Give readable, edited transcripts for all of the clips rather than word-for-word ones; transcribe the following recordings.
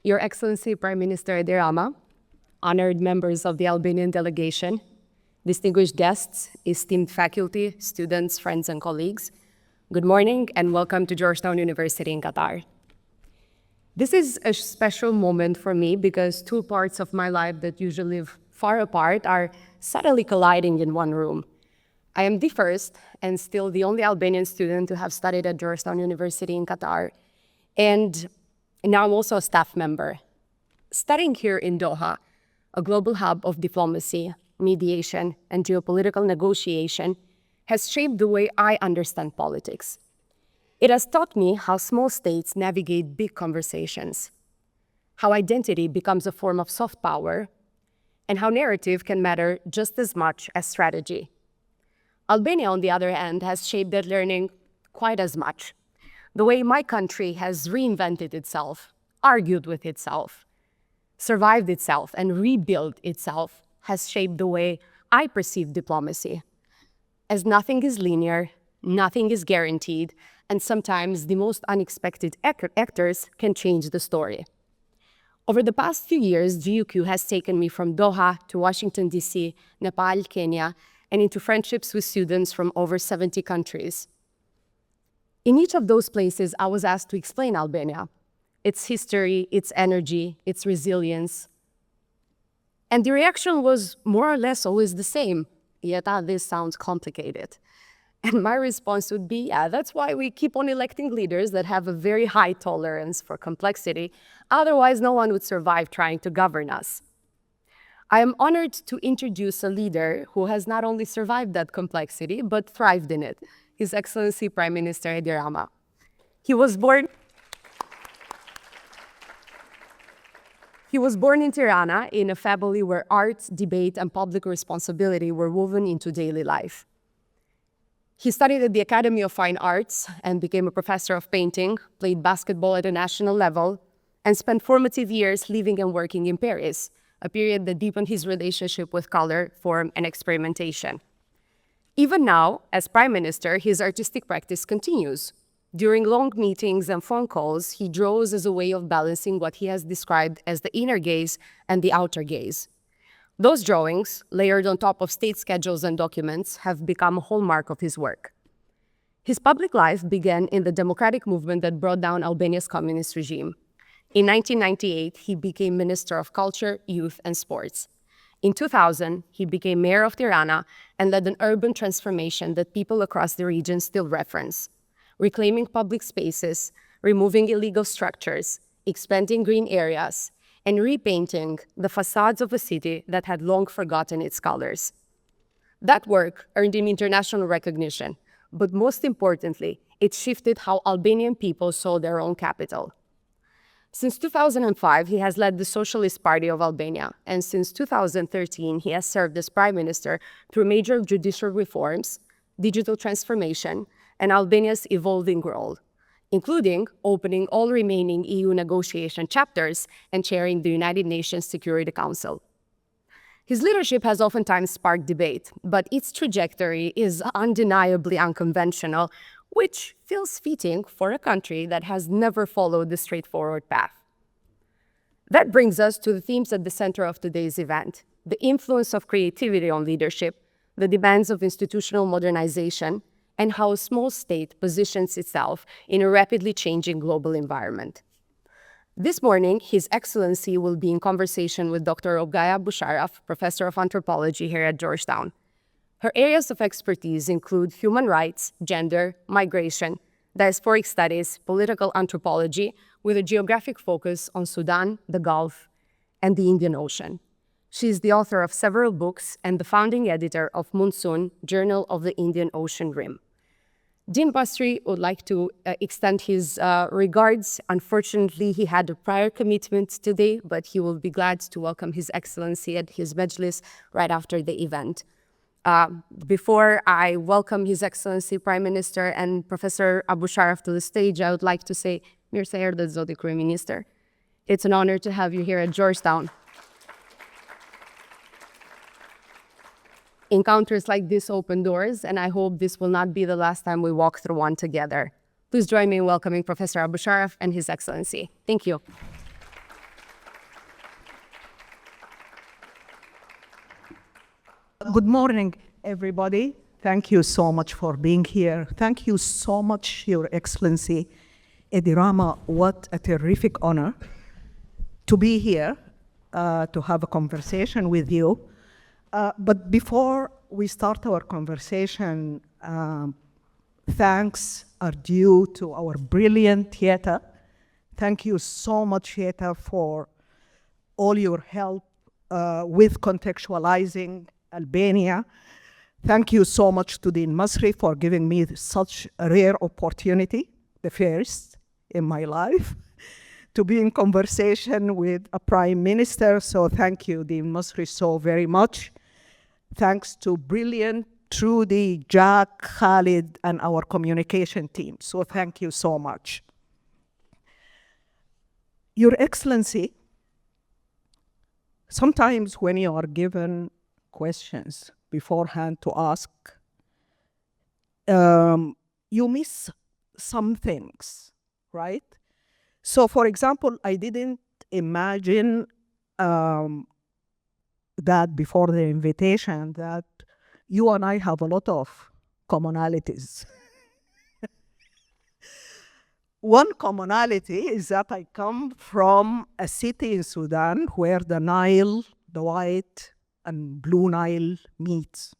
Your Excellency Prime Minister Edi Rama, honored members of the Albanian delegation, distinguished guests, esteemed faculty, students, friends, and colleagues, good morning and welcome to Georgetown University in Qatar. This is a special moment for me because two parts of my life that usually live far apart are suddenly colliding in one room. I am the first and still the only Albanian student to have studied at Georgetown University in Qatar, and now I'm also a staff member. Studying here in Doha, a global hub of diplomacy, mediation, and geopolitical negotiation, has shaped the way I understand politics. It has taught me how small states navigate big conversations, how identity becomes a form of soft power, and how narrative can matter just as much as strategy. Albania, on the other hand, has shaped that learning quite as much. The way my country has reinvented itself, argued with itself, survived itself, and rebuilt itself has shaped the way I perceive diplomacy. As nothing is linear, nothing is guaranteed, and sometimes the most unexpected actors can change the story. Over the past few years, GUQ has taken me from Doha to Washington, D.C., Nepal, Kenya, and into friendships with students from over 70 countries. In each of those places, I was asked to explain Albania, its history, its energy, its resilience. And the reaction was more or less always the same. Yet, this sounds complicated. And my response would be, yeah, that's why we keep on electing leaders that have a very high tolerance for complexity. Otherwise, no one would survive trying to govern us. I am honored to introduce a leader who has not only survived that complexity, but thrived in it, His Excellency Prime Minister Edi Rama. He was born in Tirana in a family where art, debate, and public responsibility were woven into daily life. He studied at the Academy of Fine Arts and became a professor of painting, played basketball at a national level, and spent formative years living and working in Paris, a period that deepened his relationship with color, form, and experimentation. Even now, as Prime Minister, his artistic practice continues. During long meetings and phone calls, he draws as a way of balancing what he has described as the inner gaze and the outer gaze. Those drawings, layered on top of state schedules and documents, have become a hallmark of his work. His public life began in the democratic movement that brought down Albania's communist regime. In 1998, he became Minister of Culture, Youth, and Sports. In 2000, he became Mayor of Tirana and led an urban transformation that people across the region still reference, reclaiming public spaces, removing illegal structures, expanding green areas, and repainting the facades of a city that had long forgotten its colors. That work earned him international recognition, but most importantly, it shifted how Albanian people saw their own capital. Since 2005, he has led the Socialist Party of Albania, and since 2013, he has served as Prime Minister through major judicial reforms, digital transformation, and Albania's evolving role, including opening all remaining EU negotiation chapters and chairing the United Nations Security Council. His leadership has oftentimes sparked debate, but its trajectory is undeniably unconventional, which feels fitting for a country that has never followed the straightforward path. That brings us to the themes at the center of today's event: the influence of creativity on leadership, the demands of institutional modernization, and how a small state positions itself in a rapidly changing global environment. This morning, His Excellency will be in conversation with Dr. Rogaia Abusharaf, Professor of Anthropology here at Georgetown. Her areas of expertise include human rights, gender, migration, diasporic studies, political anthropology, with a geographic focus on Sudan, the Gulf, and the Indian Ocean. She is the author of several books and the founding editor of Monsoon, Journal of the Indian Ocean Rim. Dean Basri would like to extend his regards. Unfortunately, he had a prior commitment today, but he will be glad to welcome His Excellency at his Majlis right after the event. Before I welcome His Excellency Prime Minister and Professor Abusharaf to the stage, I would like to say, Mirë se erdhët, Zoti Kryeministër. It's an honor to have you here at Georgetown. Encounters like this open doors, and I hope this will not be the last time we walk through one together. Please join me in welcoming Professor Abusharaf and His Excellency. Thank you. Good morning, everybody. Thank you so much for being here. Thank you so much, Your Excellency Edi Rama. What a terrific honor to be here, to have a conversation with you. But before we start our conversation, thanks are due to our brilliant theater. Thank you so much, theater, for all your help with contextualizing Albania. Thank you so much to Dean Masri for giving me such a rare opportunity, the first in my life, to be in conversation with a prime minister. So thank you, Dean Masri, so very much. Thanks to brilliant Trudy, Jack, Khalid, and our communication team. So thank you so much. Your Excellency, sometimes when you are given questions beforehand to ask, you miss some things, right? So for example, I didn't imagine that before the invitation that you and I have a lot of commonalities. One commonality is that I come from a city in Sudan where the Nile, the White and Blue Nile meets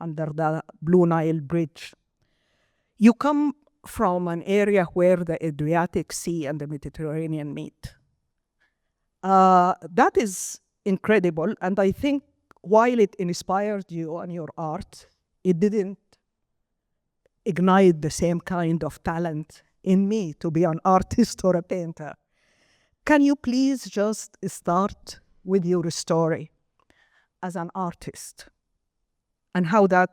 under the Blue Nile Bridge. You come from an area where the Adriatic Sea and the Mediterranean meet. That is incredible, and I think while it inspired you and your art, it didn't ignite the same kind of talent in me to be an artist or a painter. Can you please just start with your story as an artist and how that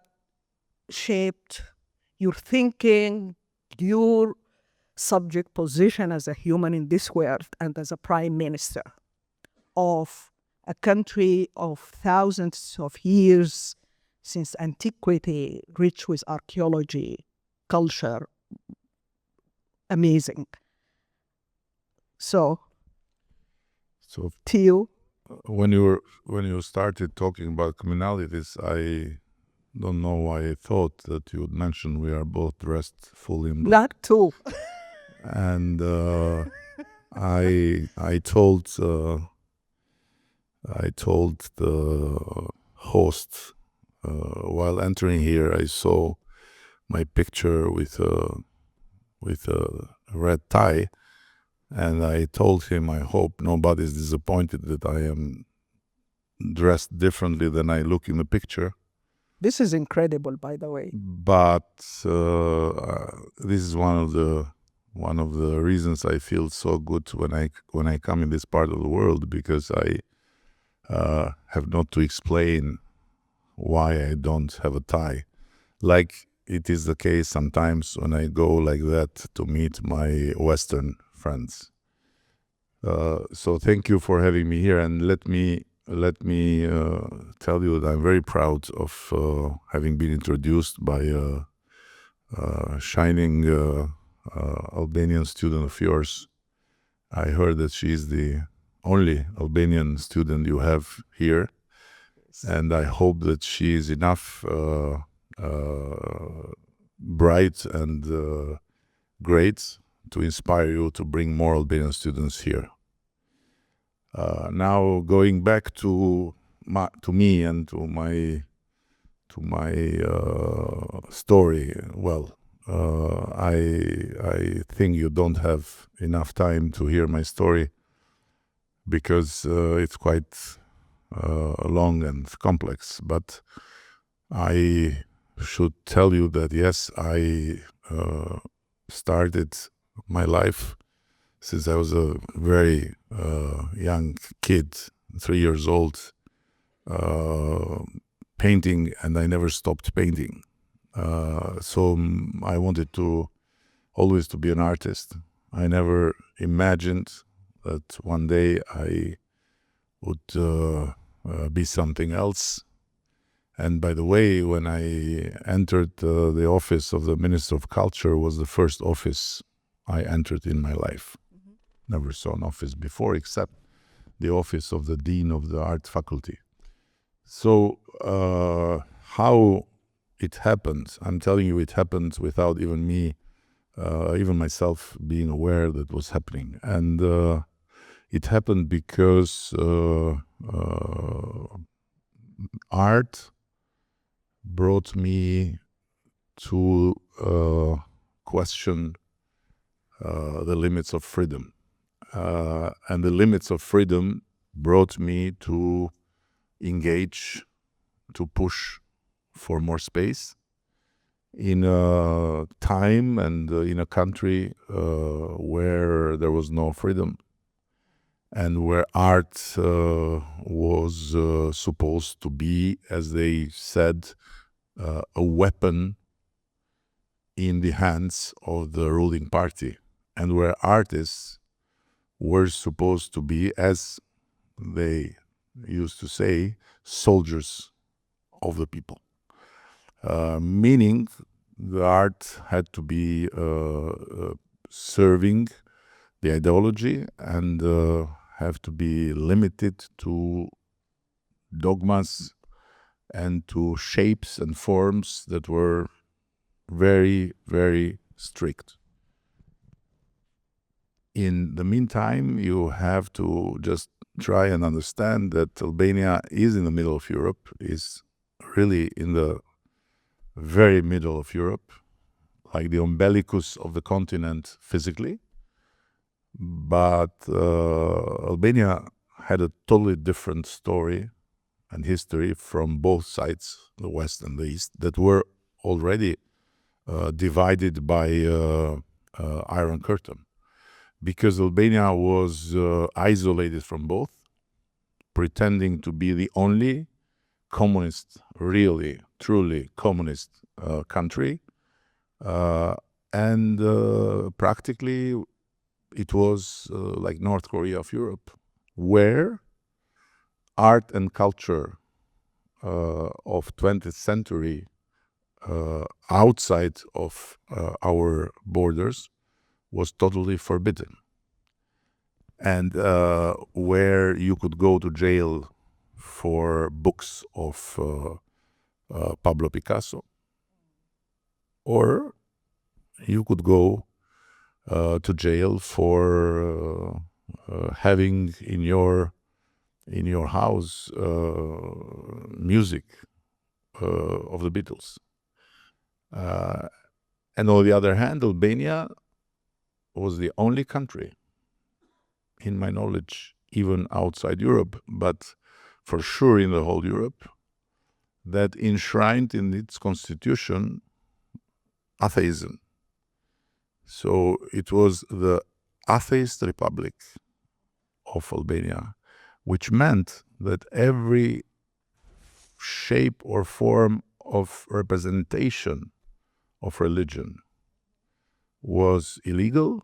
shaped your thinking, your subject position as a human in this world and as a prime minister of a country of thousands of years since antiquity, rich with archaeology, culture, amazing. So to you. When you started talking about communalities, I don't know why I thought that you would mention we are both dressed fully in black. That too. And I told the host while entering here, I saw my picture with a red tie, and I told him I hope nobody's disappointed that I am dressed differently than I look in the picture. This is incredible, by the way. But this is one of the reasons I feel so good when I come in this part of the world, because I have not to explain why I don't have a tie, like it is the case sometimes when I go like that to meet my Western friends. So thank you for having me here, and let me tell you that I'm very proud of having been introduced by a shining Albanian student of yours. I heard that she is the only Albanian student you have here, and I hope that she is enough bright and great to inspire you to bring more Albanian students here. Now going back to me and to my story. Well, I think you don't have enough time to hear my story because it's quite long and complex. But I should tell you that yes, I started my life since I was a very young kid, 3 years old, painting, and I never stopped painting. So I wanted to always to be an artist. I never imagined that one day I would be something else. And by the way, when I entered the office of the Minister of Culture, was the first office I entered in my life. Never saw an office before except the office of the Dean of the Art Faculty. So how it happened, I'm telling you, it happened without even me, even myself being aware that it was happening. And it happened because art brought me to question the limits of freedom. And the limits of freedom brought me to engage, to push for more space in a time and in a country where there was no freedom and where art was supposed to be, as they said, a weapon in the hands of the ruling party, and where artists were supposed to be, as they used to say, soldiers of the people. Meaning the art had to be serving the ideology and have to be limited to dogmas and to shapes and forms that were very, very strict. In the meantime, you have to just try and understand that Albania is in the middle of Europe, is really in the very middle of Europe, like the umbilicus of the continent physically. But Albania had a totally different story and history from both sides, the West and the East, that were already divided by Iron Curtain. Because Albania was isolated from both, pretending to be the only communist, really, truly communist country. And practically it was like North Korea of Europe, where art and culture of 20th century outside of our borders was totally forbidden. And where you could go to jail for books of Pablo Picasso, or you could go to jail for having in your house music of the Beatles. And on the other hand, Albania was the only country, in my knowledge, even outside Europe, but for sure in the whole Europe, that enshrined in its constitution atheism. So it was the atheist republic of Albania, which meant that every shape or form of representation of religion was illegal,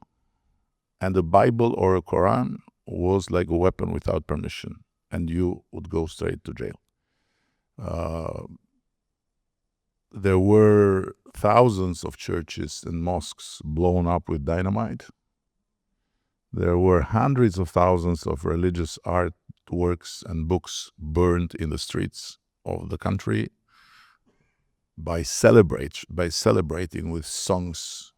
and the Bible or a Quran was like a weapon without permission, and you would go straight to jail. There were thousands of churches and mosques blown up with dynamite. There were hundreds of thousands of religious artworks and books burned in the streets of the country by celebrating with songs,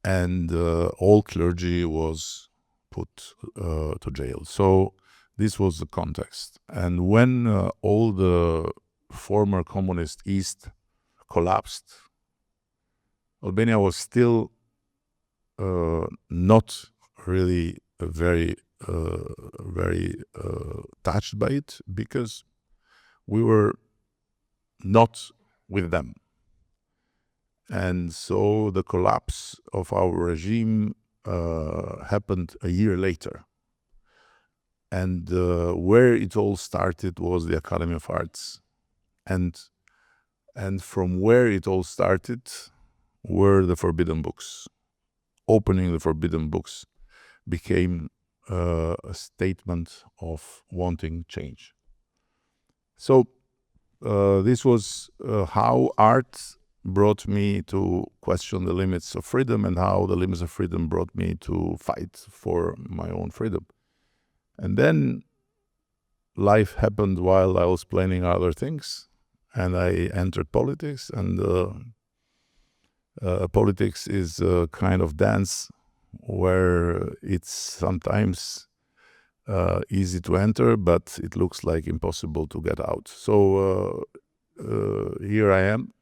and all clergy was put to jail. So this was the context. And when all the former communist East collapsed, Albania was still not really very touched by it, because we were not with them. And so the collapse of our regime happened a year later. And where it all started was the Academy of Arts. And from where it all started were the forbidden books. Opening the forbidden books became a statement of wanting change. So this was how art brought me to question the limits of freedom, and how the limits of freedom brought me to fight for my own freedom. And then life happened while I was planning other things, and I entered politics. And politics is a kind of dance where it's sometimes easy to enter, but it looks like impossible to get out. So here I am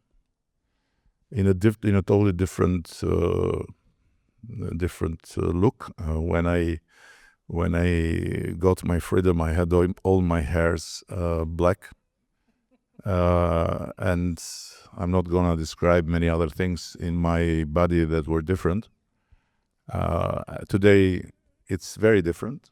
in a totally different look. When I got my freedom, I had all my hairs black, and I'm not gonna describe many other things in my body that were different. Today, it's very different.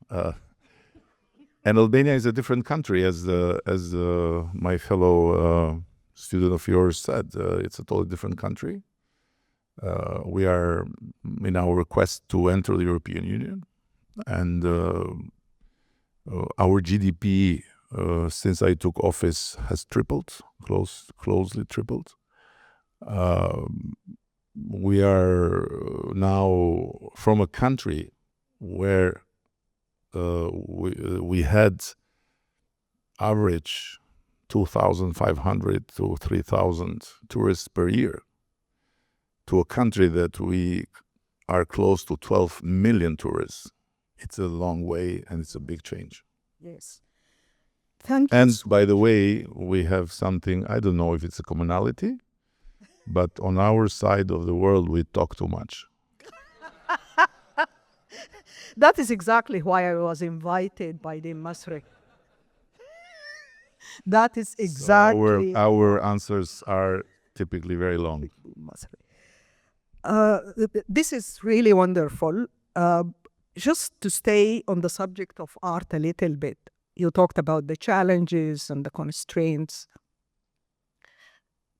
And Albania is a different country, as my fellow student of yours said. It's a totally different country. We are in our quest to enter the European Union, and our GDP since I took office has tripled, closely tripled. We are now from a country where we had average 2,500 to 3,000 tourists per year, to a country that we are close to 12 million tourists. It's a long way, and it's a big change. Yes. Thank you. And by the way, we have something, I don't know if it's a commonality, but on our side of the world, we talk too much. That is exactly why I was invited by the Masri. That is exactly So our answers are typically very long. Masri. This is really wonderful. Just to stay on the subject of art a little bit, you talked about the challenges and the constraints,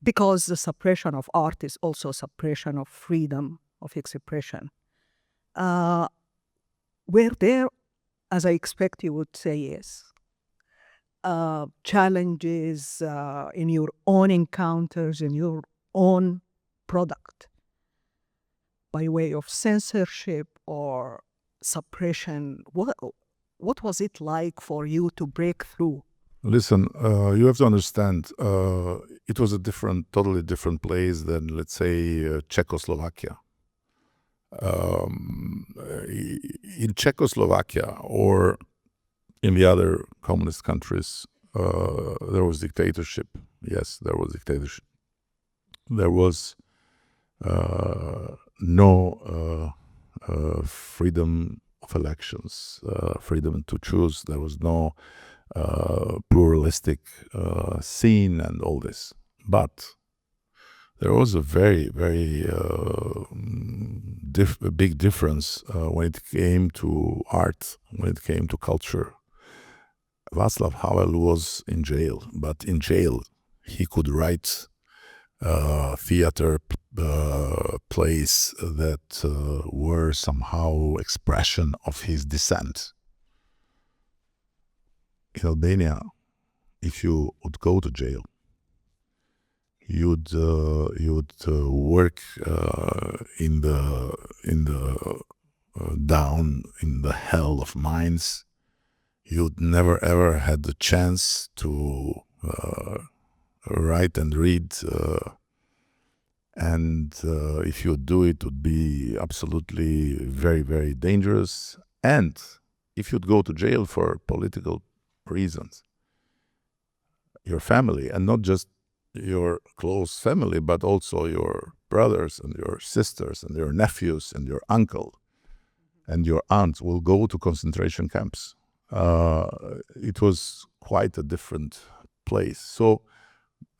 because the suppression of art is also suppression of freedom of expression. Were there, as I expect you would say yes, challenges in your own encounters, in your own product, by way of censorship or suppression? What was it like for you to break through? Listen, you have to understand, it was a totally different place than, let's say, Czechoslovakia. In Czechoslovakia or in the other communist countries, there was dictatorship. Yes, there was dictatorship. There was no freedom of elections, freedom to choose. There was no pluralistic scene and all this. But there was a very, very big difference when it came to art, when it came to culture. Václav Havel was in jail, but in jail he could write theater plays that were somehow expression of his dissent. In Albania, if you would go to jail, you'd work in the hell of mines. You'd never ever had the chance to write and read, and if you do it, would be absolutely very, very dangerous. And if you'd go to jail for political reasons, your family, and not just your close family, but also your brothers and your sisters and your nephews and your uncle and your aunts will go to concentration camps. It was quite a different place. So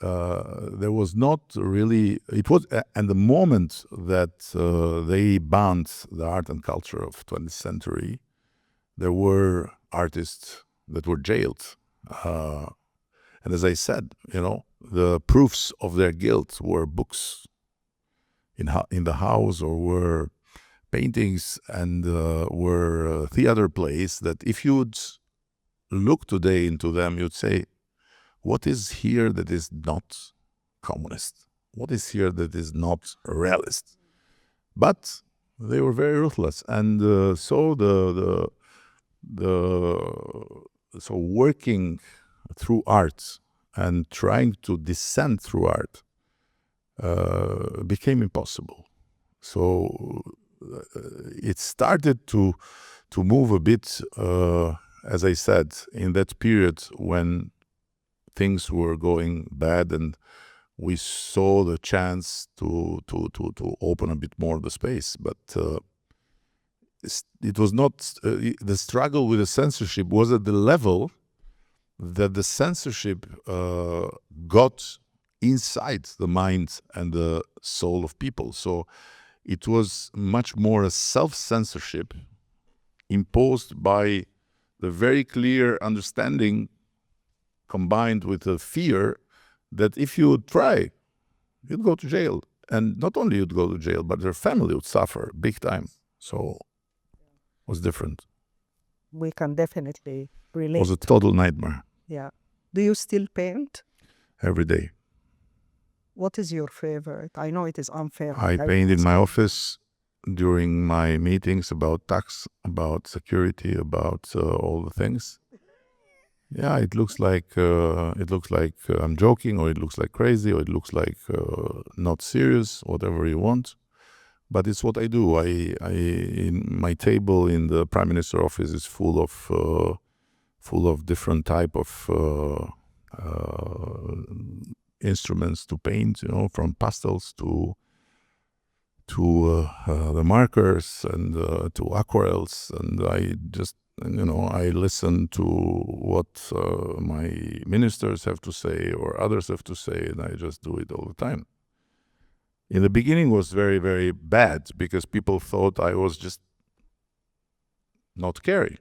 there was not really, it was, and the moment that they banned the art and culture of 20th century, there were artists that were jailed. And as I said, the proofs of their guilt were books in the house, or were paintings, and were theater plays that if you'd look today into them, you'd say, what is here that is not communist? What is here that is not realist? But they were very ruthless, and so the so working through art and trying to descend through art became impossible. So it started to move a bit, as I said, in that period when things were going bad, and we saw the chance to open a bit more of the space. But it was not, the struggle with the censorship was at the level that the censorship got inside the mind and the soul of people. So it was much more a self-censorship imposed by the very clear understanding combined with a fear that if you would try, you'd go to jail. And not only you'd go to jail, but your family would suffer big time. So it was different. We can definitely relate. It was a total nightmare. Yeah. Do you still paint? Every day. What is your favorite? I know it is unfair. I paint in my office during my meetings about tax, about security, about all the things. Yeah, it looks like I'm joking, or it looks like crazy, or it looks like not serious, whatever you want. But it's what I do. In my table in the Prime Minister's office is full of different type of instruments to paint. From pastels to the markers and to aquarels, and I just. I listen to what my ministers have to say or others have to say, and I just do it all the time. In the beginning, it was very, very bad because people thought I was just not caring.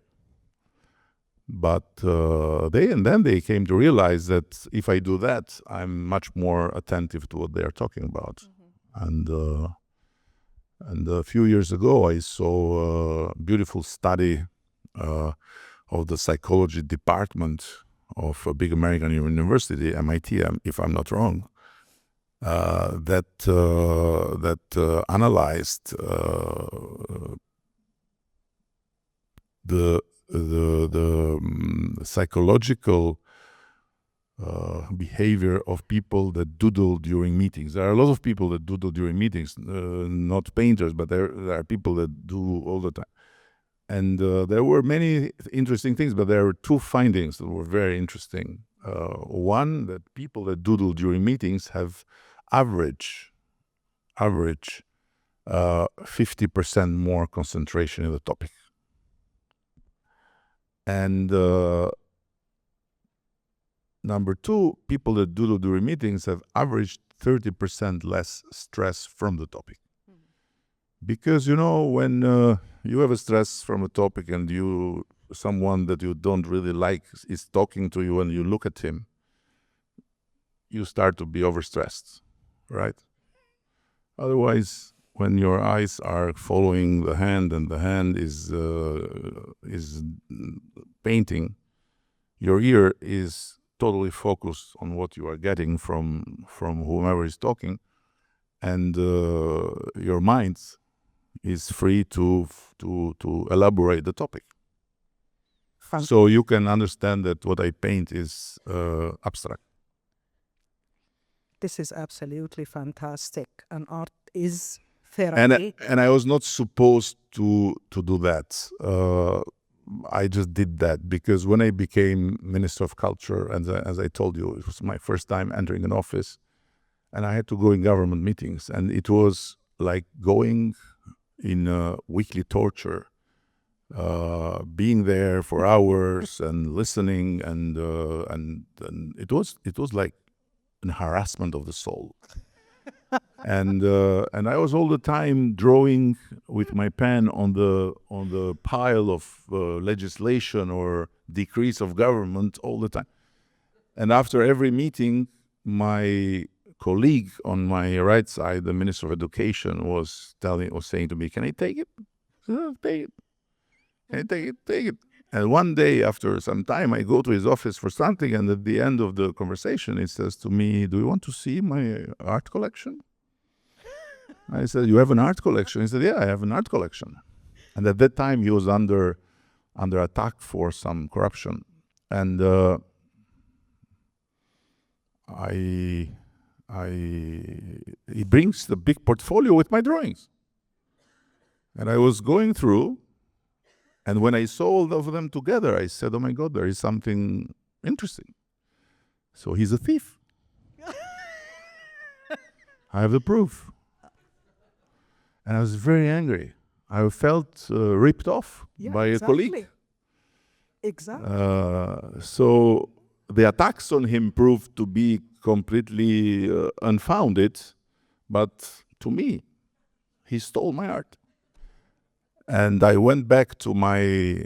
But then they came to realize that if I do that, I'm much more attentive to what they are talking about. Mm-hmm. And a few years ago, I saw a beautiful study of the psychology department of a big American university, MIT, if I'm not wrong, that analyzed the psychological behavior of people that doodle during meetings. There are a lot of people that doodle during meetings, not painters, but there are people that do all the time. And there were many interesting things, but there were two findings that were very interesting. One, that people that doodle during meetings have average 50% more concentration in the topic. And number two, people that doodle during meetings have averaged 30% less stress from the topic. Because, when you have a stress from a topic and someone that you don't really like is talking to you and you look at him, you start to be overstressed, right? Otherwise, when your eyes are following the hand and the hand is painting, your ear is totally focused on what you are getting from whomever is talking, and your mind is free to elaborate the topic. So you can understand that what I paint is abstract. This is absolutely fantastic. And art is therapy. And I was not supposed to do that. I just did that because when I became Minister of Culture, and as I told you, it was my first time entering an office, and I had to go in government meetings, and it was like going in weekly torture, being there for hours and listening, and it was like an harassment of the soul. And I was all the time drawing with my pen on the pile of legislation or decrees of government all the time. And after every meeting, my colleague on my right side, the Minister of Education, was saying to me, "Can I take it? Take it. Can I take it? Take it." And one day, after some time, I go to his office for something, and at the end of the conversation, he says to me, "Do you want to see my art collection?" I said, "You have an art collection?" He said, "Yeah, I have an art collection." And at that time, he was under attack for some corruption. And he brings the big portfolio with my drawings. And I was going through, and when I saw all of them together, I said, oh my God, there is something interesting. So he's a thief. I have the proof. And I was very angry. I felt ripped off by a colleague. Exactly. So the attacks on him proved to be completely unfounded, but to me, he stole my art. And I went back to my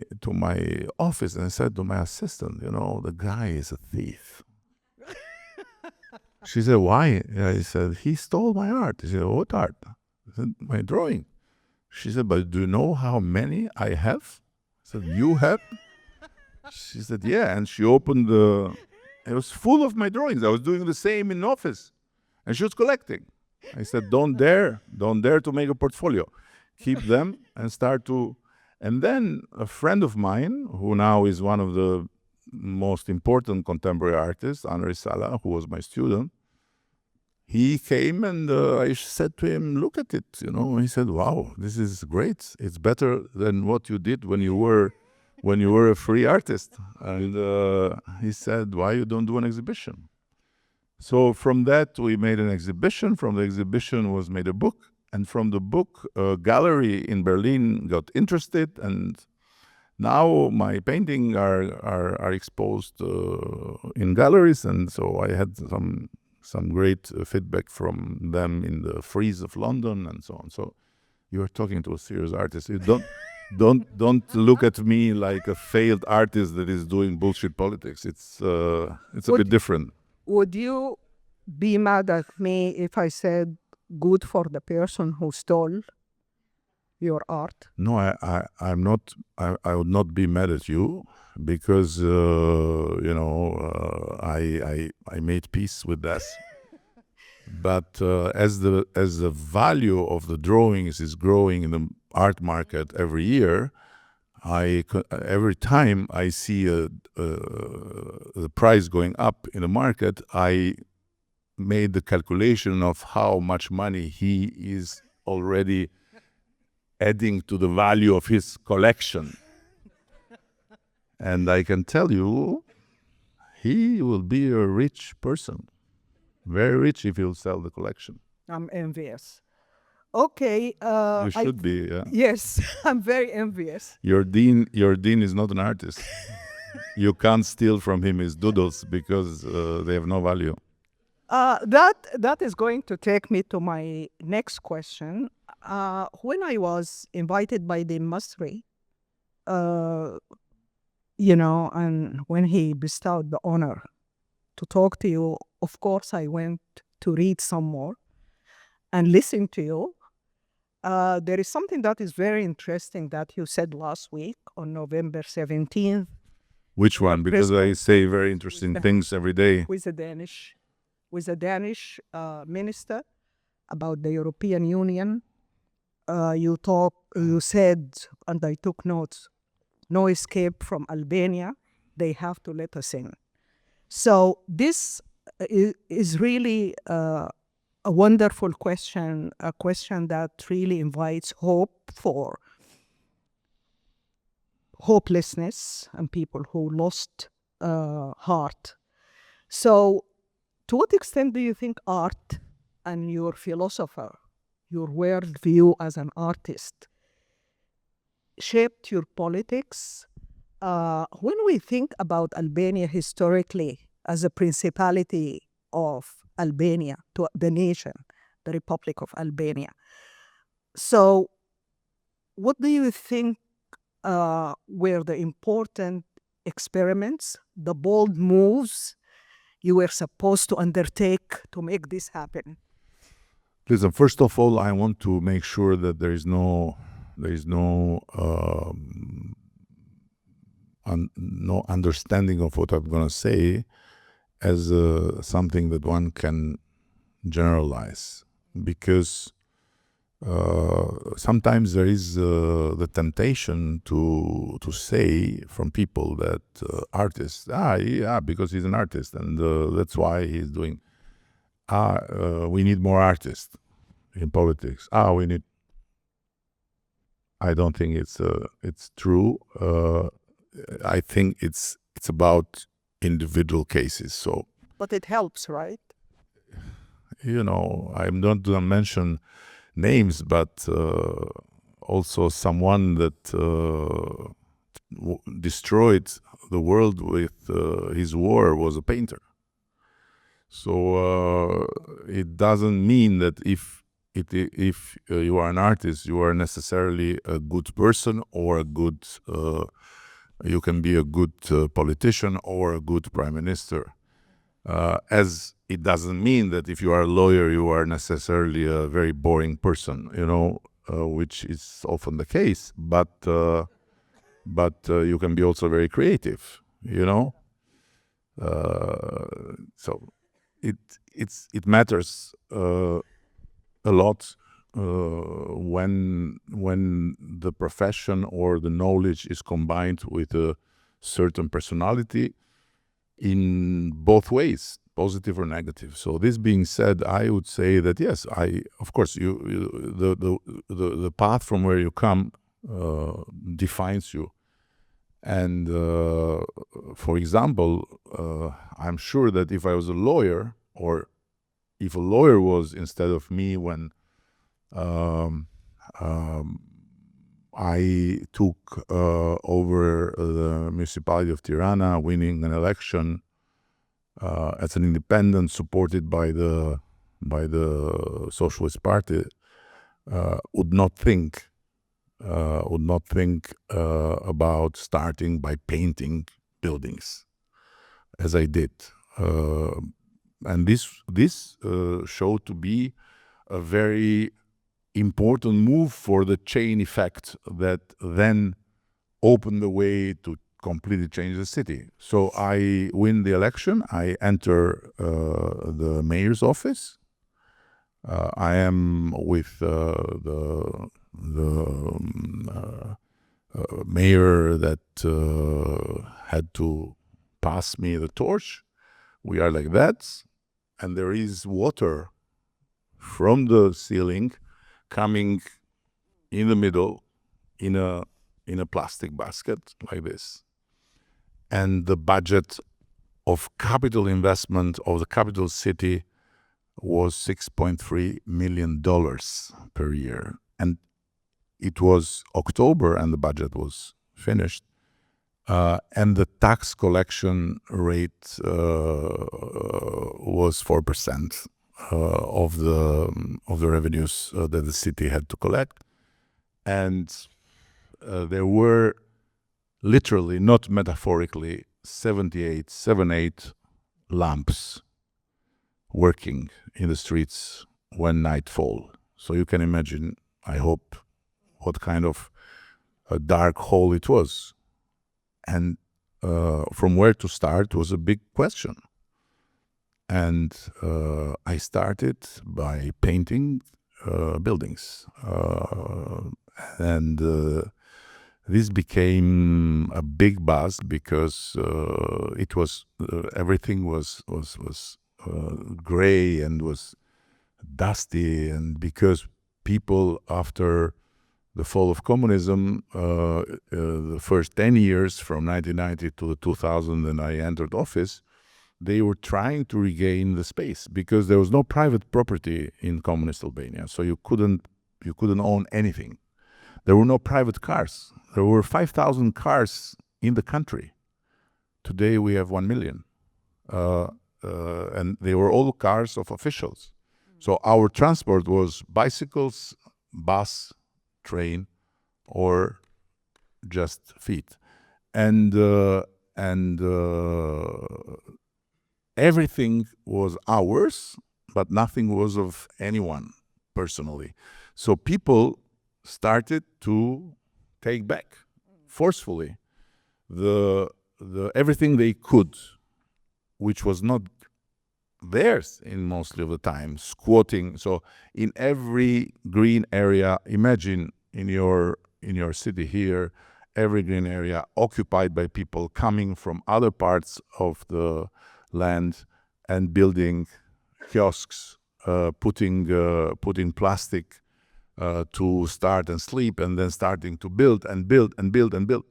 office and I said to my assistant, you know, the guy is a thief. She said, why? I said, he stole my art. She said, what art? I said, my drawing. She said, but do you know how many I have? I said, you have? She said, yeah. And she opened it was full of my drawings. I was doing the same in office. And she was collecting. I said, don't dare to make a portfolio. Keep them and start to. And then a friend of mine, who now is one of the most important contemporary artists, Anri Sala, who was my student, he came and I said to him, look at it, you know. He said, wow, this is great. It's better than what you did when you were a free artist. And he said, why you don't do an exhibition? So from that, we made an exhibition. From the exhibition was made a book. And from the book, a gallery in Berlin got interested. And now my paintings are exposed in galleries. And so I had some great feedback from them in the Frieze of London and so on. So you're talking to a serious artist. You don't look at me like a failed artist that is doing bullshit politics. It's a bit different. Would you be mad at me if I said good for the person who stole your art? No, I'm not. I would not be mad at you because I made peace with that. But as the value of the drawings is growing in the art market every year, every time I see the price going up in the market, I made the calculation of how much money he is already adding to the value of his collection. And I can tell you, he will be a rich person. Very rich if he'll sell the collection. I'm envious. Okay. You should be, yeah. Yes, I'm very envious. Your dean is not an artist. You can't steal from him his doodles because they have no value. That is going to take me to my next question. When I was invited by the Masri, and when he bestowed the honor to talk to you, of course, I went to read some more and listen to you. There is something that is very interesting that you said last week on November 17th. Which one? Because I say very interesting things every day. With a Danish minister about the European Union. You said, and I took notes, no escape from Albania. They have to let us in. So this is really a wonderful question, a question that really invites hope for hopelessness and people who lost heart. So to what extent do you think art and your philosopher, your worldview as an artist, shaped your politics? When we think about Albania historically as a principality of Albania, to the nation, the Republic of Albania. So what do you think were the important experiments, the bold moves you were supposed to undertake to make this happen? Listen, first of all, I want to make sure that there is no understanding of what I'm going to say as something that one can generalize, because sometimes there is the temptation to say from people that artists, yeah, because he's an artist, and that's why he's doing. We need more artists in politics. We need. I don't think it's true. I think it's about individual cases. So, But it helps, right? I'm not going to mention names, but also someone that destroyed the world with his war was a painter. So it doesn't mean that if you are an artist, you are necessarily a good person or a good. You can be a good politician or a good prime minister. As it doesn't mean that if you are a lawyer, you are necessarily a very boring person, which is often the case. But you can be also very creative, So it matters a lot when the profession or the knowledge is combined with a certain personality in both ways, positive or negative. So this being said, I would say that yes, of course the path from where you come defines you. And for example, I'm sure that if I was a lawyer, or if a lawyer was instead of me when I took over the municipality of Tirana, winning an election as an independent supported by the Socialist Party, would not think about starting by painting buildings, as I did, and this showed to be a very important move for the chain effect that then opened the way to completely change the city. So I win the election. I enter the mayor's office. I am with the mayor that had to pass me the torch. We are like that, and there is water from the ceiling coming in the middle in a plastic basket like this. And the budget of capital investment of the capital city was $6.3 million per year. And it was October and the budget was finished. And the tax collection rate was 4% of the revenues that the city had to collect. And there were literally, not metaphorically, 78 lamps working in the streets when nightfall. So you can imagine, I hope, what kind of a dark hole it was. And from where to start was a big question. And I started by painting buildings. And this became a big buzz because it was everything was gray and was dusty, and because people after the fall of communism, the first 10 years from 1990 to 2000, and I entered office, they were trying to regain the space because there was no private property in communist Albania, so you couldn't own anything. There were no private cars. There were 5,000 cars in the country. Today we have 1 million. And they were all cars of officials. So our transport was bicycles, bus, train, or just feet. And everything was ours, but nothing was of anyone personally. So people started to take back forcefully the everything they could, which was not theirs in mostly of the time, squatting. So in every green area, imagine in your city here, every green area occupied by people coming from other parts of the land and building kiosks, putting plastic to start and sleep, and then starting to build and build and build and build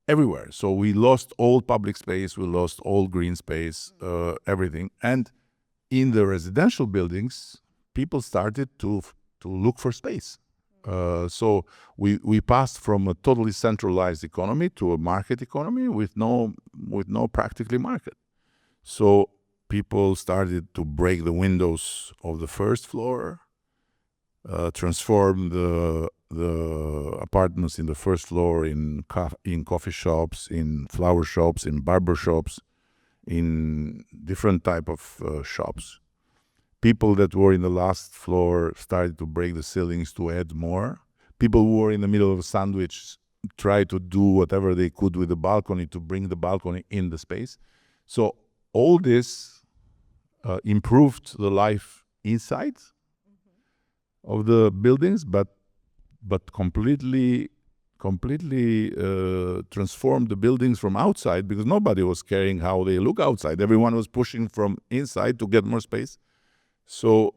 everywhere. So we lost all public space, we lost all green space, everything. And in the residential buildings, people started to look for space. So we passed from a totally centralized economy to a market economy with no practically market. So people started to break the windows of the first floor, transform the apartments in the first floor in coffee shops, in flower shops, in barber shops, in different type of shops. People that were in the last floor started to break the ceilings to add more. People who were in the middle of a sandwich tried to do whatever they could with the balcony to bring the balcony in the space. So all this improved the life inside of the buildings, but completely transformed the buildings from outside, because nobody was caring how they look outside. Everyone was pushing from inside to get more space. So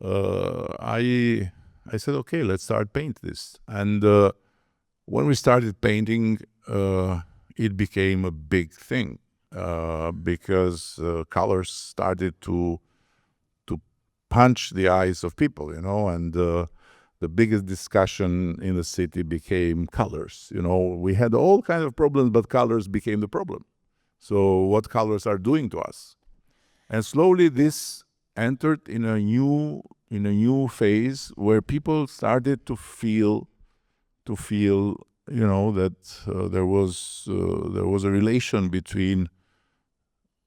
I said, okay, let's start paint this. And when we started painting, it became a big thing because colors started to punch the eyes of people, and the biggest discussion in the city became colors. We had all kinds of problems, but colors became the problem. So what colors are doing to us? And slowly this entered in a new phase where people started to feel that there was a relation between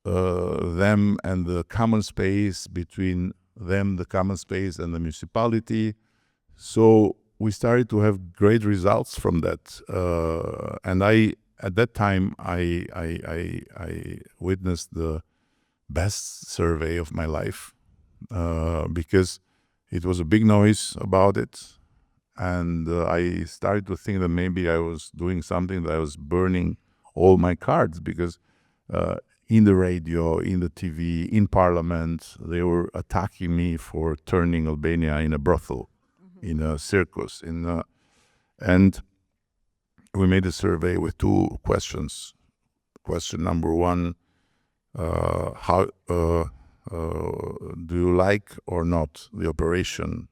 them and the common space, between them, the common space, and the municipality. So we started to have great results from that. And at that time, I witnessed the best survey of my life because it was a big noise about it. And I started to think that maybe I was doing something, that I was burning all my cards, because in the radio, in the TV, in parliament, they were attacking me for turning Albania in a brothel, in a circus. And we made a survey with 2 questions. Question number 1, how do you like or not the operation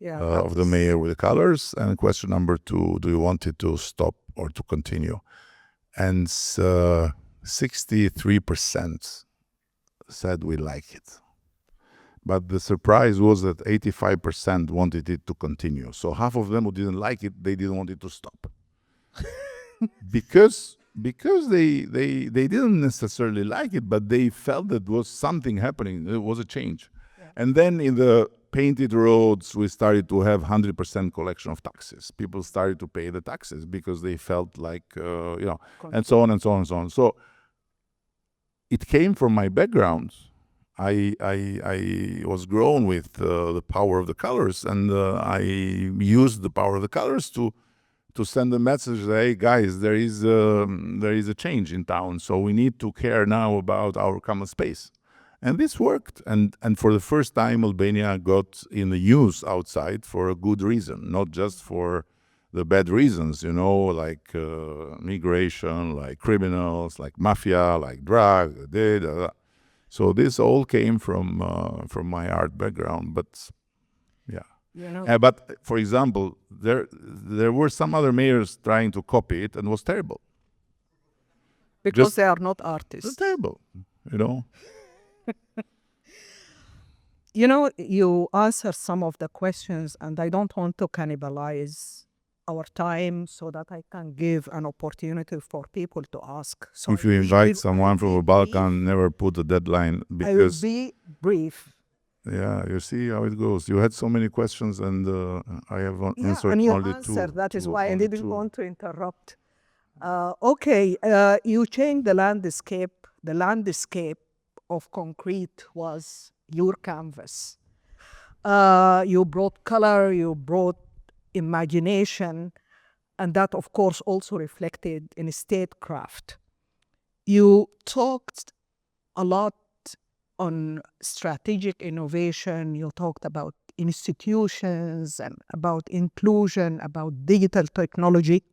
of the mayor with the colors? And question number 2, do you want it to stop or to continue? And 63% said we like it. But the surprise was that 85% wanted it to continue. So half of them who didn't like it, they didn't want it to stop. because they didn't necessarily like it, but they felt that was something happening. There was a change. Yeah. And then in the painted roads, we started to have 100% collection of taxes. People started to pay the taxes because they felt like, and so on and so on and so on. So it came from my background. I was grown with the power of the colors, and I used the power of the colors to send a message, hey guys, there is a change in town, so we need to care now about our common space. And this worked, and for the first time Albania got in the news outside for a good reason, not just for the bad reasons, like migration, like criminals, like mafia, like drugs. So this all came from my art background, but yeah. But for example, there were some other mayors trying to copy it, and it was terrible. Because they are not artists. It's terrible, You answer some of the questions, and I don't want to cannibalize our time so that I can give an opportunity for people to ask. So if you invite someone from the Balkan, never put a deadline, because I will be brief. Yeah, you see how it goes. You had so many questions, and I have answered and you only answered. 2. That is why I only didn't 2. want to interrupt. Okay, you changed the landscape of concrete was your canvas. You brought color, you brought imagination, and that, of course, also reflected in statecraft. You talked a lot on strategic innovation. You talked about institutions and about inclusion, about digital technology.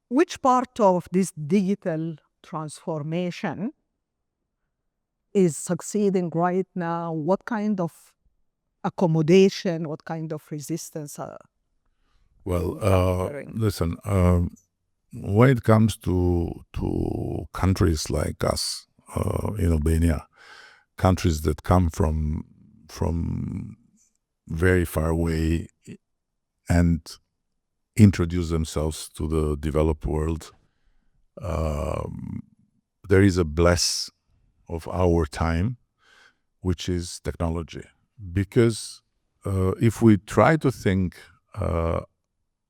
Which part of this digital transformation is succeeding right now? What kind of accommodation, what kind of resistance? Listen, when it comes to countries like us in Albania, countries that come from very far away and introduce themselves to the developed world, there is a bless of our time, which is technology. Because if we try to think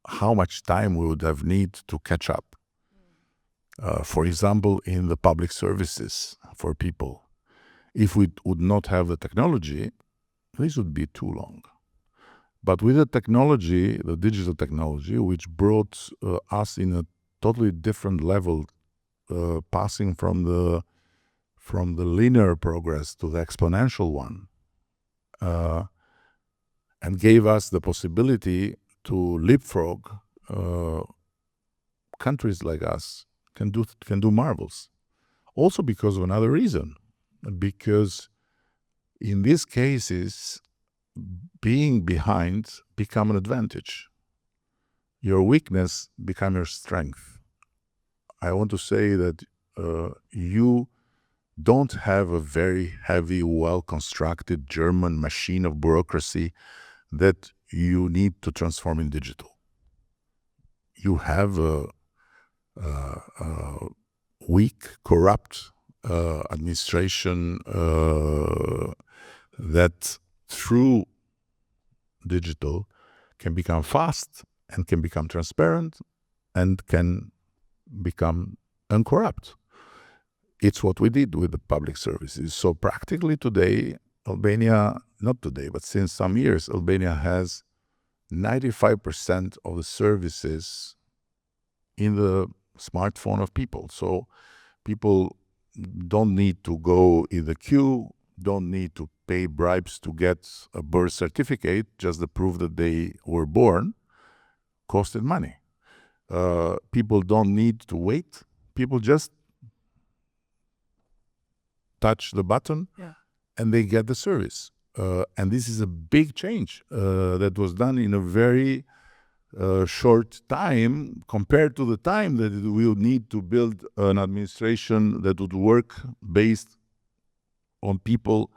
how much time we would have need to catch up, for example, in the public services for people, if we would not have the technology, this would be too long. But with the technology, the digital technology, which brought us in a totally different level, passing from the linear progress to the exponential one, and gave us the possibility to leapfrog, countries like us can do marvels. Also because of another reason, because in these cases, being behind become an advantage. Your weakness become your strength. I want to say that you don't have a very heavy, well-constructed German machine of bureaucracy that you need to transform in digital. You have a weak, corrupt administration that through digital can become fast and can become transparent and can become uncorrupt. It's what we did with the public services. So practically today, Albania, not today, but since some years, Albania has 95% of the services in the smartphone of people. So people don't need to go in the queue, don't need to pay bribes to get a birth certificate, just the proof that they were born, costed money. People don't need to wait. People just touch the button and they get the service. And this is a big change that was done in a very short time compared to the time that we would need to build an administration that would work based on people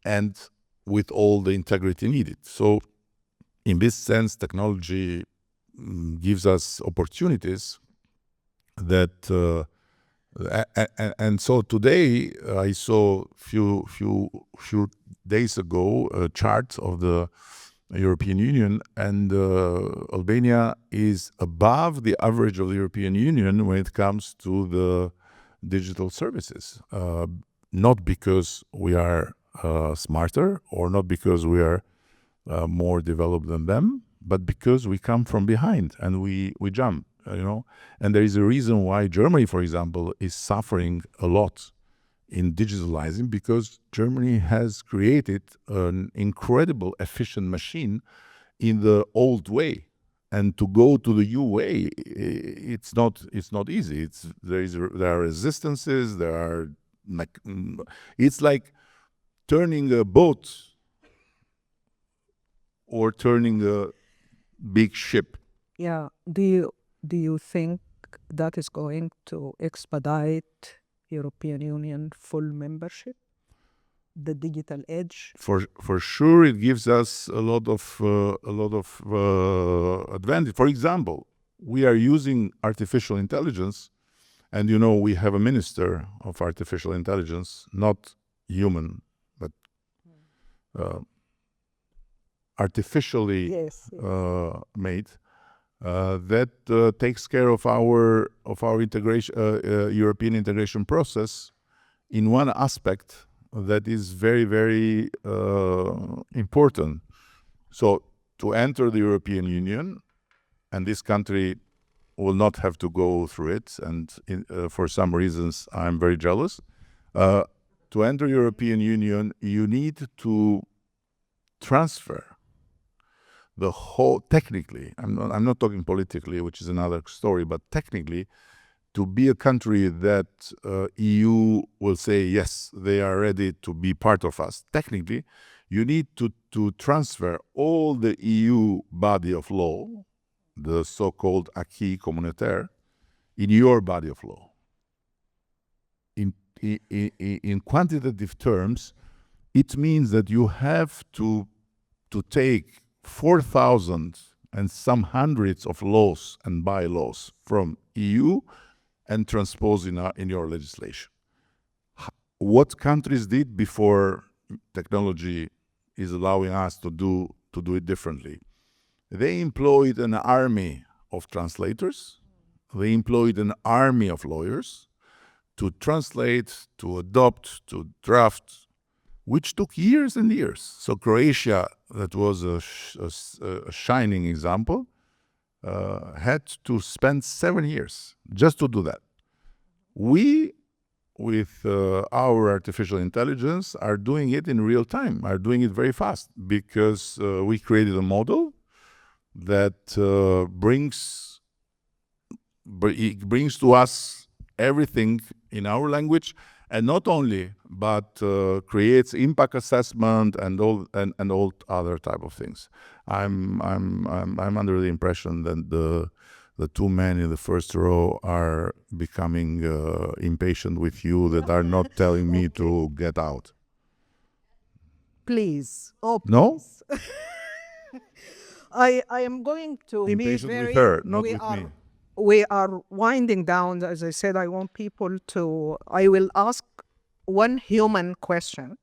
and with all the integrity needed. So in this sense, technology gives us opportunities that and so today I saw few days ago a chart of the European Union, and Albania is above the average of the European Union when it comes to the digital services. Not because we are smarter or not because we are more developed than them, but because we come from behind and we jump, And there is a reason why Germany, for example, is suffering a lot in digitalizing, because Germany has created an incredible efficient machine in the old way, and to go to the new way, it's not easy. There are resistances. It's like turning a boat or turning a big ship. Yeah. Do you think that is going to expedite European Union full membership? The digital edge? For sure, it gives us a lot of advantage. For example, we are using artificial intelligence, and we have a minister of artificial intelligence, not human, but artificially made. that takes care of our integration, European integration process in one aspect that is very, very important. So to enter the European Union, and this country will not have to go through it, and for some reasons I'm very jealous. To enter European Union, you need to transfer the whole, technically, I'm not talking politically, which is another story, but technically, to be a country that EU will say, yes, they are ready to be part of us. Technically, you need to transfer all the EU body of law, the so-called acquis communautaire, in your body of law. In quantitative terms, it means that you have to take 4,000 and some hundreds of laws and bylaws from EU and transpose in your legislation. What countries did before technology is allowing us to do it differently? They employed an army of translators. They employed an army of lawyers to translate, to adopt, to draft, which took years and years. So Croatia, that was a shining example, had to spend 7 years just to do that. We, with our artificial intelligence, are doing it in real time, are doing it very fast, because we created a model that brings to us everything in our language, and not only, but creates impact assessment and all other type of things. I'm under the impression that the two men in the first row are becoming impatient with you, that are not telling me to get out. Please. Oh, No? please. I am going to be Impatient very... with her, not we with are, me. We are winding down. As I said, I want people to... I will ask one human question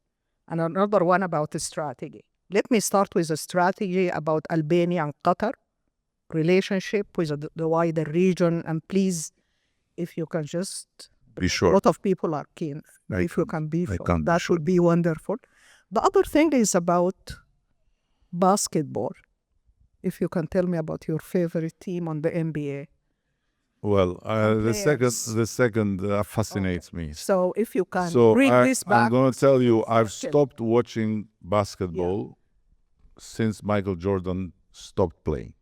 and another one about the strategy. Let me start with a strategy about Albania and Qatar, relationship with the wider region, and please, if you can just... Be sure. A lot of people are keen. If you can be sure, that would be wonderful. The other thing is about basketball. If you can tell me about your favorite team on the NBA. Well, the second fascinates me. So if you can bring this back. I'm going to tell you, I've stopped watching basketball since Michael Jordan stopped playing.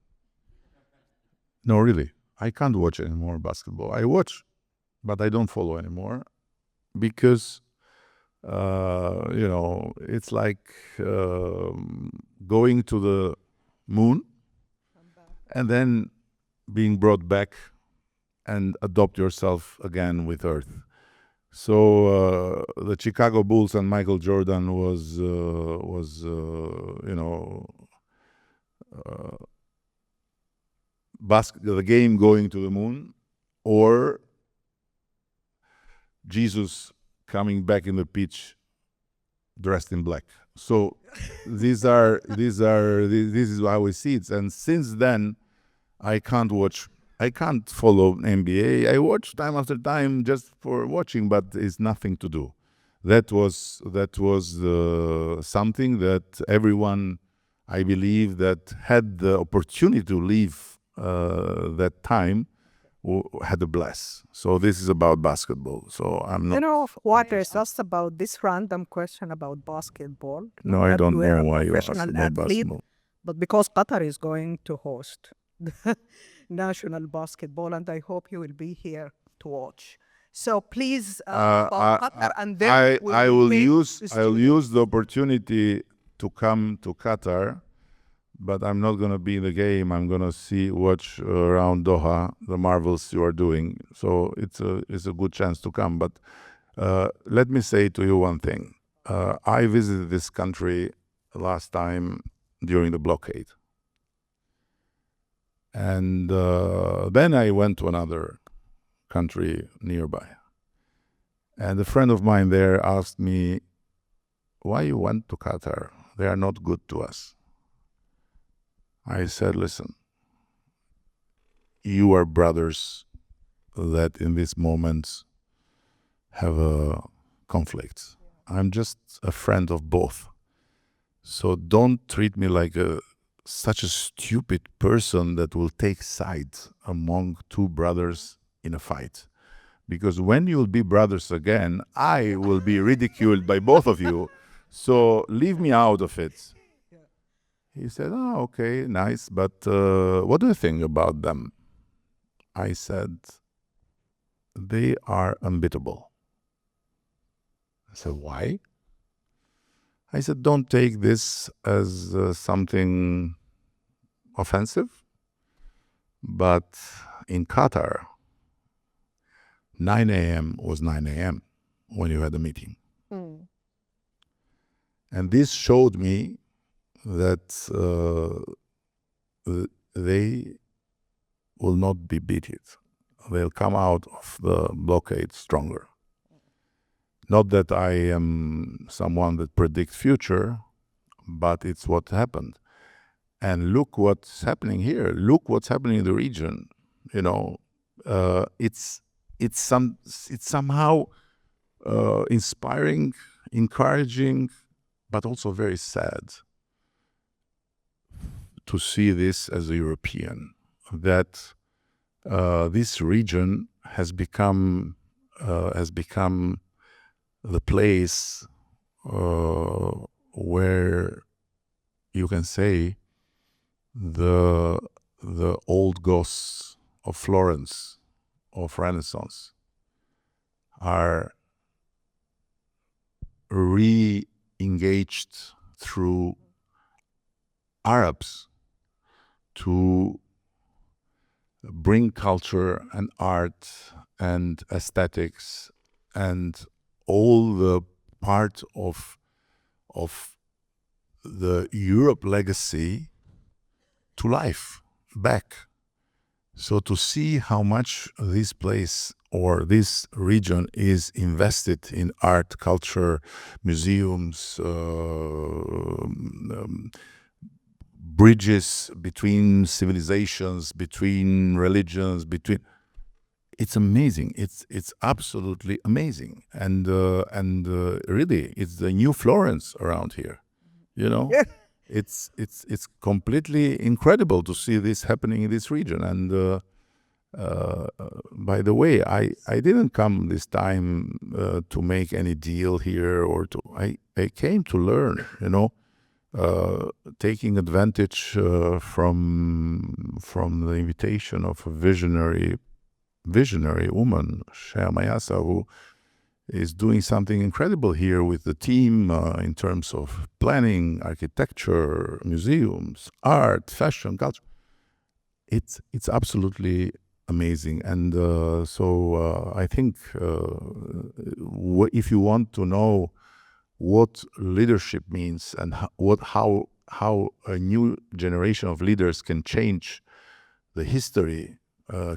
No, really. I can't watch anymore basketball. I watch, but I don't follow anymore, because, it's like going to the moon and then being brought back and adopt yourself again with Earth. So the Chicago Bulls and Michael Jordan was the game going to the moon, or Jesus coming back in the pitch dressed in black. So this is how we see it. And since then, I can't follow NBA. I watch time after time just for watching, but it's nothing to do. That was something that everyone, I believe, that had the opportunity to live that time had a blast. So this is about basketball. So I'm not... what is just about this random question about basketball? No, I don't know why you asked about basketball. But because Qatar is going to host the national basketball, and I hope you will be here to watch. So please, Qatar, and then I will use the opportunity to come to Qatar, but I'm not going to be in the game. I'm going to watch around Doha the marvels you are doing. So it's a good chance to come. But let me say to you one thing. I visited this country last time during the blockade. And then I went to another country nearby. And a friend of mine there asked me, why you went to Qatar? They are not good to us. I said, listen, you are brothers that in this moment have a conflict. I'm just a friend of both. So don't treat me like such a stupid person that will take sides among two brothers in a fight. Because when you'll be brothers again, I will be ridiculed by both of you. So leave me out of it. He said, oh, okay, nice, but what do you think about them? I said, they are unbeatable. I said, why? I said, don't take this as something offensive, but in Qatar, 9 a.m. was 9 a.m. when you had a meeting. And this showed me that they will not be beaten. They'll come out of the blockade stronger. Not that I am someone that predicts future, but it's what happened. And look what's happening here. Look what's happening in the region. You know, it's somehow inspiring, encouraging, but also very sad to see this as a European, that this region has become the place where you can say the old ghosts of Florence, of Renaissance, are re-engaged through Arabs to bring culture and art and aesthetics and all the part of the Europe legacy to life back. So to see how much this place or this region is invested in art, culture, museums, bridges between civilizations, between religions, it's amazing. It's absolutely amazing, and really, it's the new Florence around here. You know, Yeah. it's completely incredible to see this happening in this region. And by the way, I didn't come this time to make any deal here, or I came to learn. You know, taking advantage from the invitation of a visionary woman, Shea Mayasa, who is doing something incredible here with the team in terms of planning, architecture, museums, art, fashion, culture. It's absolutely amazing. And so I think if you want to know what leadership means and how a new generation of leaders can change the history,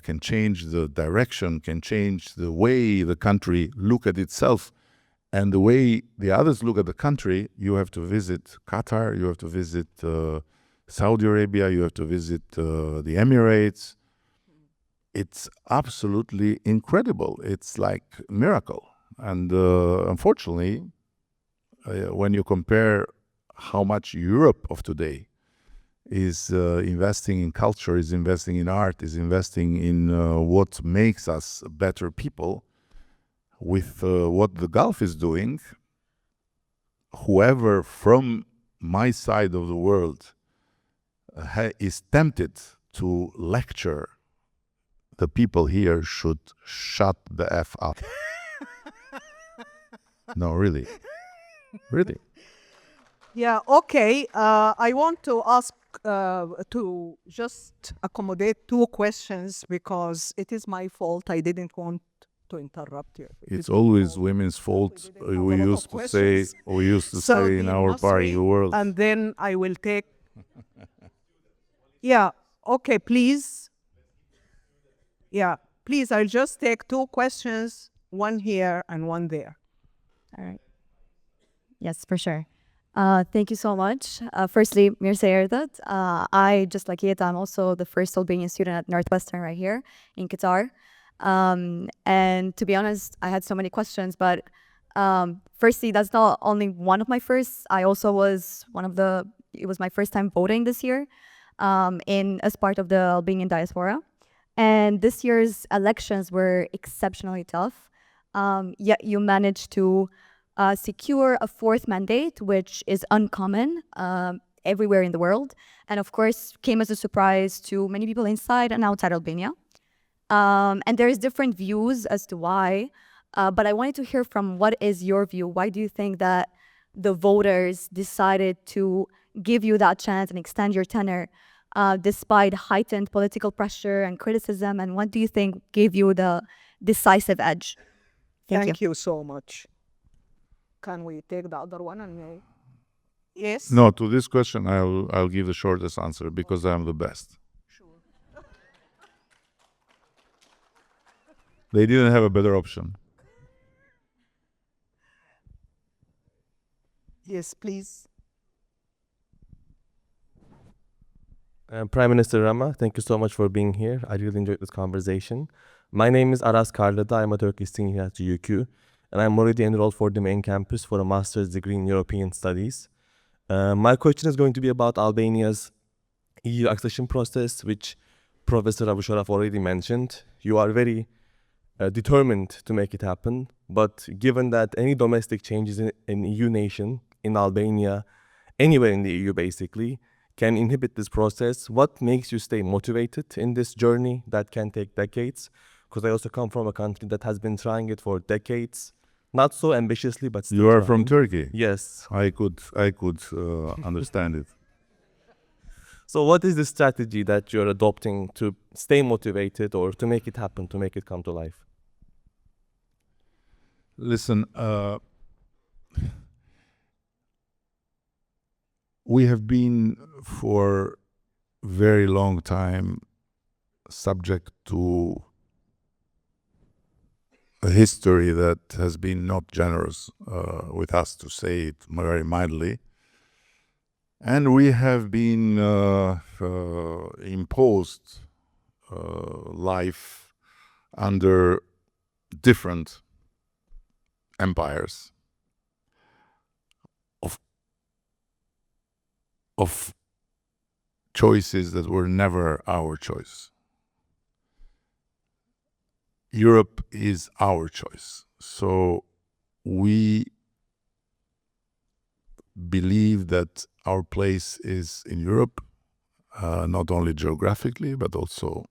can change the direction, can change the way the country look at itself and the way the others look at the country, you have to visit Qatar, you have to visit Saudi Arabia, you have to visit the Emirates. It's absolutely incredible. It's like a miracle. And unfortunately, when you compare how much Europe of today is investing in culture, is investing in art, is investing in what makes us better people, with what the Gulf is doing, whoever from my side of the world is tempted to lecture the people here should shut the F up. No, really. Really. Yeah, okay. I want to ask to just accommodate two questions because it is my fault. I didn't want to interrupt you. It's always women's fault. We used to say in our party world. And then I will take. Yeah, okay, please. Yeah, please, I'll just take two questions, one here and one there. All right. Yes, for sure. Thank you so much. Firstly, Mirza Erdat. I, just like Yeta, I'm also the first Albanian student at Northwestern right here in Qatar. And to be honest, I had so many questions, but firstly, that's not only one of my firsts. I also was it was my first time voting this year as part of the Albanian diaspora. And this year's elections were exceptionally tough. Yet you managed to secure a fourth mandate, which is uncommon everywhere in the world, and of course came as a surprise to many people inside and outside Albania. And there's different views as to why, but I wanted to hear from what is your view? Why do you think that the voters decided to give you that chance and extend your tenure despite heightened political pressure and criticism? And what do you think gave you the decisive edge? Thank you so much. Can we take the other one? And yes. No, to this question, I'll give the shortest answer because I'm the best. They didn't have a better option. Yes, please. Prime Minister Rama, thank you so much for being here. I really enjoyed this conversation. My name is Aras Karlada. I'm a Turkish senior at UQ, and I'm already enrolled for the main campus for a master's degree in European Studies. My question is going to be about Albania's EU accession process, which Professor Abusharaf already mentioned. You are very determined to make it happen, but given that any domestic changes in EU nation, in Albania, anywhere in the EU basically, can inhibit this process, what makes you stay motivated in this journey that can take decades? Because I also come from a country that has been trying it for decades, not so ambitiously, but still You are trying. from Turkey. Yes. I could understand it. So what is the strategy that you're adopting to stay motivated or to make it happen, to make it come to life? Listen, we have been for a very long time subject to a history that has been not generous with us, to say it very mildly. And we have been imposed life under different empires of choices that were never our choice. Europe is our choice. So we believe that our place is in Europe, not only geographically, but also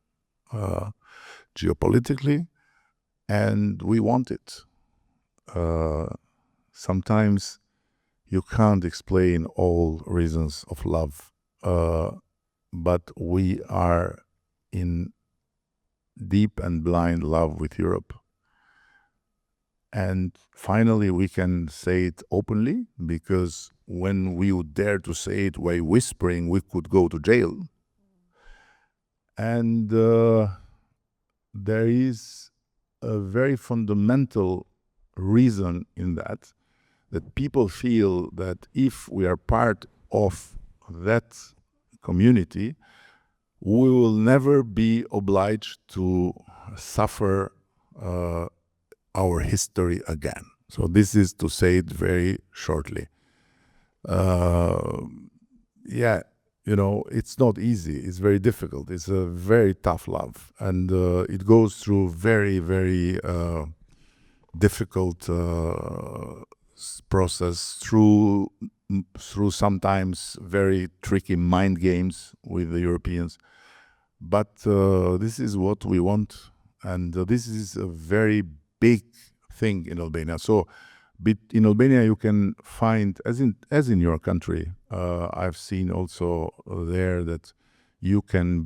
geopolitically, and we want it. Sometimes you can't explain all reasons of love, but we are in deep and blind love with Europe. And finally, we can say it openly, because when we would dare to say it by whispering, we could go to jail. And there is a very fundamental reason in that people feel that if we are part of that community, we will never be obliged to suffer our history again. So this is to say it very shortly. Yeah, you know, it's not easy. It's very difficult. It's a very tough love. And it goes through very, very difficult process, through sometimes very tricky mind games with the Europeans. But this is what we want. And this is a very big thing in Albania. So in Albania you can find, as in your country, I've seen also there that you can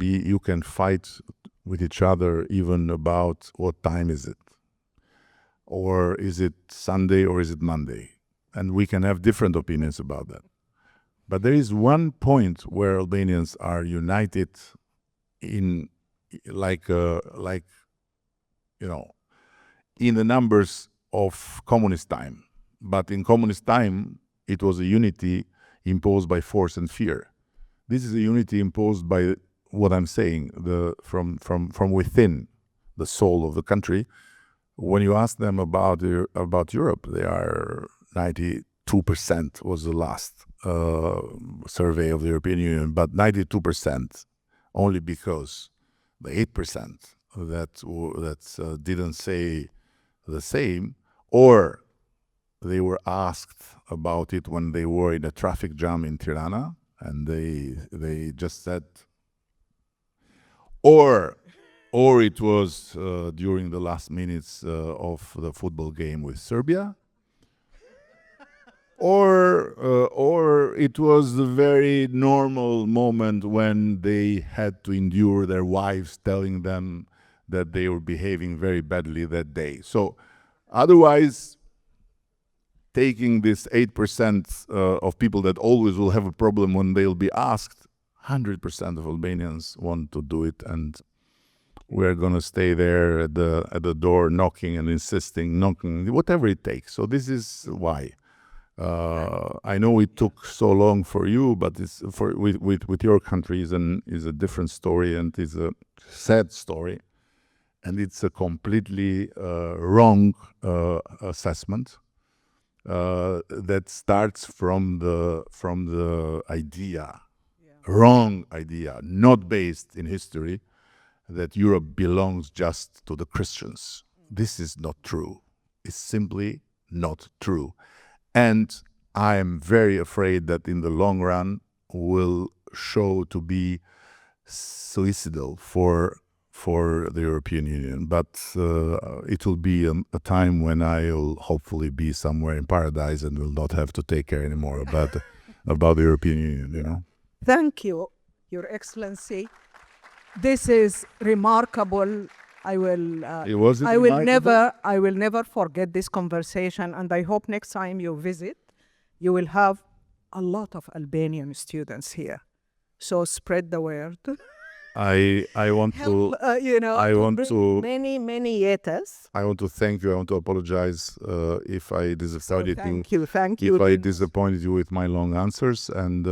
fight with each other even about what time is it, or is it Sunday or is it Monday, and we can have different opinions about that. But there is one point where Albanians are united in in the numbers of communist time. But in communist time, It was a unity imposed by force and fear. This is a unity imposed by what I'm saying, from within the soul of the country. When you ask them about Europe, they are 92% was the last survey of the European Union, but 92% only because the 8% that didn't say the same, or they were asked about it when they were in a traffic jam in Tirana, and they just said, or it was during the last minutes of the football game with Serbia, or it was the very normal moment when they had to endure their wives telling them that they were behaving very badly that day. So otherwise, taking this 8% of people that always will have a problem when they'll be asked, 100% of Albanians want to do it, and we're going to stay there at the door knocking and insisting, knocking, whatever it takes. So this is why. I know it took so long for you, but it's with your country is a different story, and is a sad story, and it's a completely wrong assessment that starts from the idea, wrong idea, not based in history, that Europe belongs just to the Christians. This is not true. It's simply not true. And I am very afraid that in the long run will show to be suicidal for the European Union. But it will be a time when I will hopefully be somewhere in paradise and will not have to take care anymore about the European Union, you know. Thank you, Your Excellency. This is remarkable. I will never forget this conversation, and I hope next time you visit, you will have a lot of Albanian students here. So spread the word. I want to many yetas. I want to thank you. I want to apologize if I disappointed Thank you. If I disappointed you with my long answers, and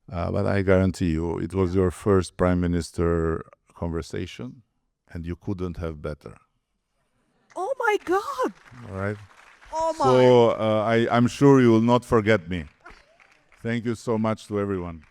but I guarantee you, it was your first Prime Minister conversation, and you couldn't have better. Oh my God! All right. Oh my. So I'm sure you will not forget me. Thank you so much to everyone.